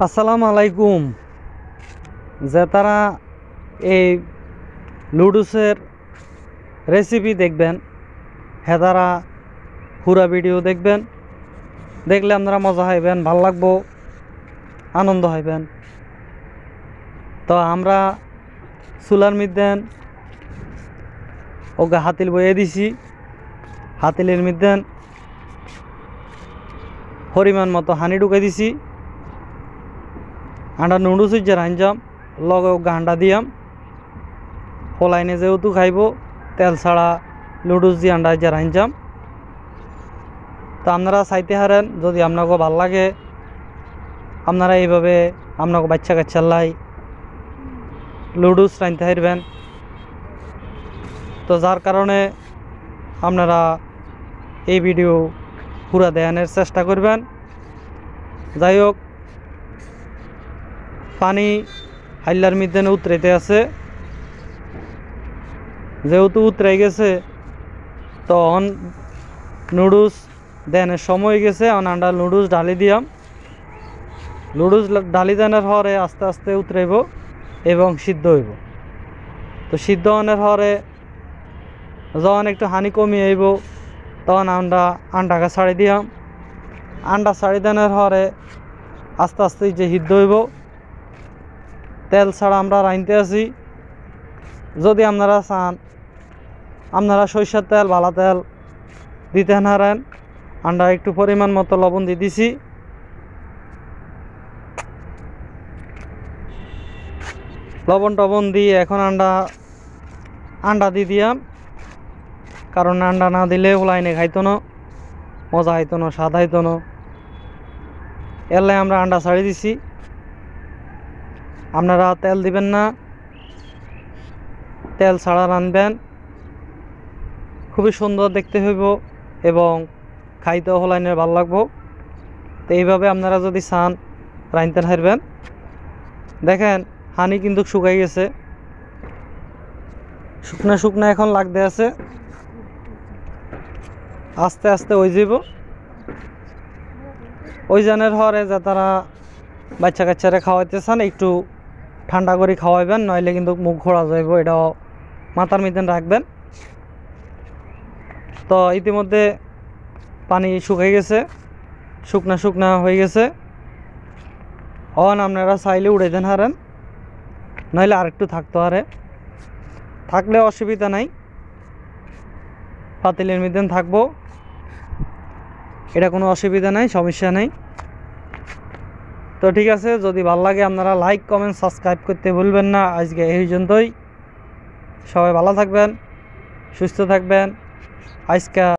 আসসালামু আলাইকুম। যে তারা এই লুডুসের রেসিপি দেখবেন হ্যাঁ তারা পুরা ভিডিও দেখবেন, দেখলে আপনারা মজা হইবেন, ভাল লাগবো, আনন্দ হইবেন। তো আমরা চুলার মধ্যে ওকে হাতিল বয়ে দিছি, হাতিলের মধ্যে পরিমাণ মতো হানি ঢুকে দিছি। আন্ডা নুডলস যে রাঞ্জাম লগে গান্ডা দিয়াম ফলাইনে যেহেতু খাইব তেল ছাড়া লুডুস দিয়ে আন্ডা যে রাঞ্জাম। তো আপনারা চাইতে হারেন, যদি আপনাকে ভাল লাগে আপনারা এইভাবে আপনাকে বাচ্চা কাচ্চার লাই লুডুস রাঁধতে হারবেন। তো যার কারণে আপনারা এই ভিডিও পুরা দেখানোর চেষ্টা করবেন। যাই হোক, পানি হাইলার মধ্যে উতরাইতে আছে, যেহেতু উতরাই গেছে তখন নুডলস দেনের সময় গেছে। আমরা নুডলস ঢালি দিয়াম, নুডলস ঢালি দেওয়ার পরে আস্তে আস্তে উতরাইব এবং সিদ্ধ হইব। তো সিদ্ধ হওয়ার পরে যখন একটু হানি কমিয়ে আইব তখন আমরা আন্ডাকে ছাড়ি দিয়াম। আন্ডা ছাড়ি দেওয়ার পরে আস্তে আস্তে যে সিদ্ধ হইব। তেল ছাড়া আমরা রাঁধতে আছি। যদি আপনারা চান আপনারা সরিষার তেল ভালো তেল দিতে হারেন। আমরা একটু পরিমাণ মতো লবণ দিয়ে দিছি। লবণ টবণ দিয়ে এখন আন্ডা দিয়ে দিয়াম, কারণ আন্ডা না দিলে ওলাইনে খাইতো না, মজা হইতো না, স্বাদ হইতো না। এলাই আমরা আন্ডা ছাড়ি দিছি। আপনারা তেল দিবেন না, তেল ছাড়া রাঁধবেন, খুবই সুন্দর দেখতে হইব এবং খাইতেও হলাইনের ভালো লাগবো। তো এইভাবে আপনারা যদি চান রাঁধতে হারবেন। দেখেন হানি কিন্তু শুকাই গেছে, শুকনা শুকনা এখন লাগতে আছে, আস্তে আস্তে ওই যাব। ওই জানের হরে যে তারা বাচ্চা কাচ্চারা খাওয়াইতে চান একটু ঠান্ডা করে খাওয়াইবেন, নইলে কিন্তু মুখ ঘোরা যাইব, এটাও মাথার মধ্যে রাখবেন। তো ইতিমধ্যে পানি শুকাই গেছে, শুকনা শুকনা হয়ে গেছে। অন আপনারা চাইলে উড়াই দেন হারেন, নইলে আরেকটু থাকতে হারে, থাকলে অসুবিধা নাই, পাতিলের মধ্যে থাকবো, এটা কোনো অসুবিধা নাই, সমস্যা নেই। তো ঠিক আছে, যদি ভালো লাগে আপনারা লাইক কমেন্ট সাবস্ক্রাইব করতে ভুলবেন না। আজকে এই পর্যন্তই, সবাই ভালো থাকবেন, সুস্থ থাকবেন। আজকে